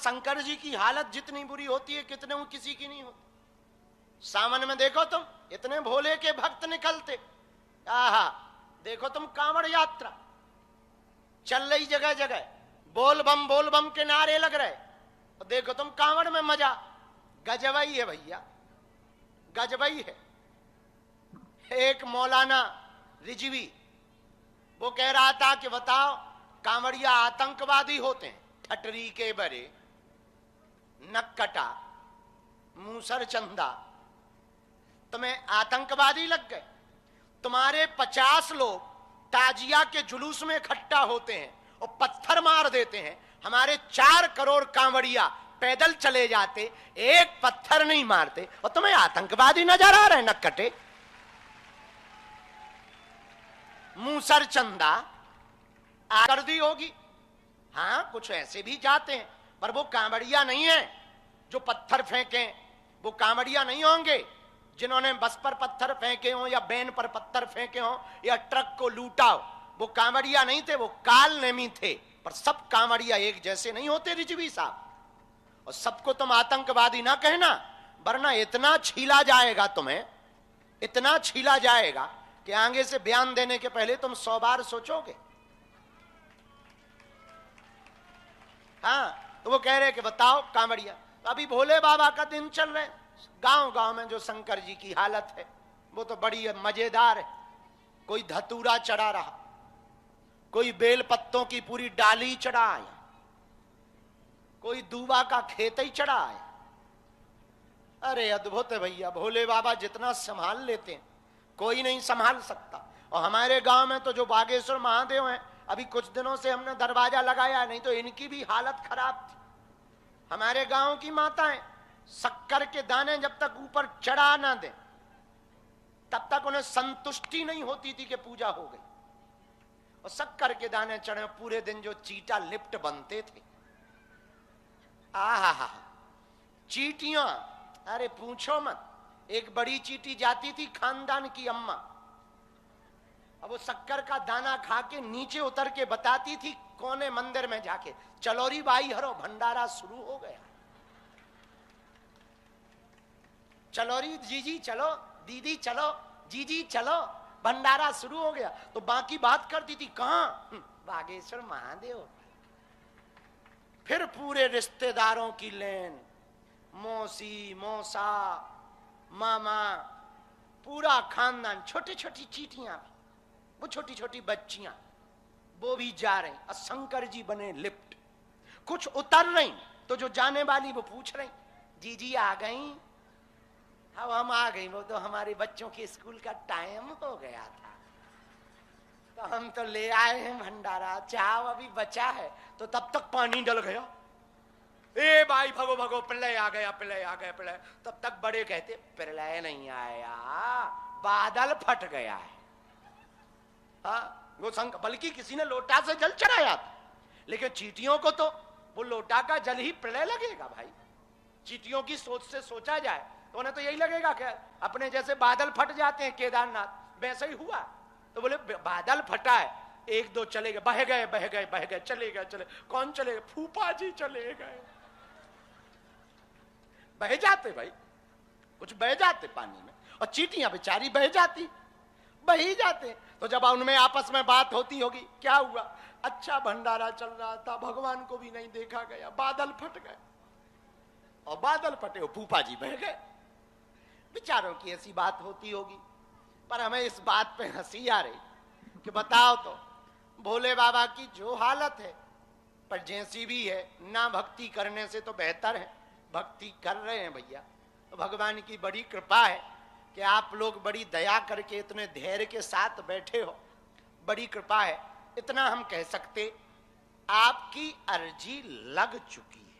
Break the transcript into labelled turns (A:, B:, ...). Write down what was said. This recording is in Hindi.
A: शंकर जी की हालत जितनी बुरी होती है कितने वो किसी की नहीं होती। सावन में देखो तुम इतने भोले के भक्त निकलते, आहा, देखो तुम कांवड़ यात्रा चल रही जगह जगह, बोल बम के नारे लग रहे, और देखो तुम कांवड़ में मजा, गजबई है भैया, गजबई है। एक मौलाना रिजवी वो कह रहा था कि बताओ कांवड़िया आतंकवादी होते हैं, ठटरी के बरे, नक्कटा, मूसर चंदा, तुम्हें आतंकवादी लग गए। तुम्हारे 50 लोग ताजिया के जुलूस में इकट्ठा होते हैं और पत्थर मार देते हैं, हमारे 4 करोड़ कांवड़िया पैदल चले जाते, एक पत्थर नहीं मारते, और तुम्हें आतंकवादी नजर आ रहे नक्कटे। मूसर चंदा कर दी होगी, हाँ कुछ ऐसे भी जाते हैं, पर वो कांवड़िया नहीं है जो पत्थर फेंके, वो कांवड़िया नहीं होंगे जिन्होंने बस पर पत्थर फेंके हो या बैन पर पत्थर फेंके हो या ट्रक को लूटा हो, वो कांवड़िया नहीं थे, वो काल नेमी थे। पर सब कांवड़िया एक जैसे नहीं होते रिजवी साहब, और सबको तुम आतंकवादी ना कहना, वरना इतना छीला जाएगा तुम्हें, इतना छीला जाएगा कि आगे से बयान देने के पहले तुम 100 बार सोचोगे। हाँ, तो वो कह रहे कि बताओ कांवड़िया, तो अभी भोले बाबा का दिन चल रहे, गांव गांव में जो शंकर जी की हालत है वो तो बड़ी मजेदार है। कोई धतूरा चढ़ा रहा, कोई बेल पत्तों की पूरी डाली चढ़ा आया, कोई दूबा का खेत ही चढ़ा आया। अरे अद्भुत है भैया, भोले बाबा जितना संभाल लेते हैं कोई नहीं संभाल सकता। और हमारे गांव में तो जो बागेश्वर महादेव हैं, अभी कुछ दिनों से हमने दरवाजा लगाया, नहीं तो इनकी भी हालत खराब थी। हमारे गांव की माताएं शक्कर के दाने जब तक ऊपर चढ़ा ना दे तब तक उन्हें संतुष्टि नहीं होती थी कि पूजा हो गई। और शक्कर के दाने चढ़े पूरे दिन जो चीटा लिप्ट बनते थे, आहा, चीटियां, अरे पूछो मत। एक बड़ी चीटी जाती थी खानदान की अम्मा, अब वो शक्कर का दाना खा के नीचे उतर के बताती थी कोने मंदिर में जाके, चलोरी बाई हरो भंडारा शुरू हो गया। चलोरी जीजी चलो, दीदी चलो, जीजी चलो, भंडारा शुरू हो गया। तो बाकी बात करती थी कहां, बागेश्वर महादेव। फिर पूरे रिश्तेदारों की लेन, मौसी, मौसा, मामा, पूरा खानदान, छोटी छोटी चीटियां, वो छोटी छोटी बच्चियां, वो भी जा रही, और शंकर जी बने लिफ्ट। कुछ उतर रही तो जो जाने वाली वो पूछ रही, जीजी आ गई? हाँ हम आ गई, वो तो हमारे बच्चों के स्कूल का टाइम हो गया था, तो हम तो ले आए हैं भंडारा, चाव अभी बचा है। तो तब तक पानी डल गया, ए भाई भगो भगो, प्रलय आ गया, प्रलय आ गया, प्रलय। तब तक बड़े कहते प्रलय नहीं आया, बादल फट गया है। हाँ, वो बल्कि किसी ने लोटा से जल चढ़ाया था, लेकिन चीटियों को तो वो लोटा का जल ही प्रलय लगेगा भाई। चीटियों की सोच से सोचा जाए तो उन्हें तो यही लगेगा कि अपने जैसे बादल फट जाते हैं केदारनाथ, वैसे ही हुआ। तो बोले बादल फटा है, 1-2 चले गए, बह गए बह गए बह गए, चले गए चले। कौन चले गए? फूफा जी चले गए। बह जाते भाई, कुछ बह जाते पानी में, और चीटियां बेचारी बह जाती, बह ही जाते। तो जब उनमें आपस में बात होती होगी, क्या हुआ? अच्छा भंडारा चल रहा था, भगवान को भी नहीं देखा गया, बादल फट गए। और बादल फटे, फूफा जी बह गए। बेचारों की ऐसी बात होती होगी, पर हमें इस बात पे हंसी आ रही कि बताओ तो भोले बाबा की जो हालत है, पर जैसी भी है, ना भक्ति करने से तो बेहतर है, भक्ति कर रहे हैं भैया। तो भगवान की बड़ी कृपा है कि आप लोग बड़ी दया करके इतने धैर्य के साथ बैठे हो, बड़ी कृपा है। इतना हम कह सकते, आपकी अर्जी लग चुकी है।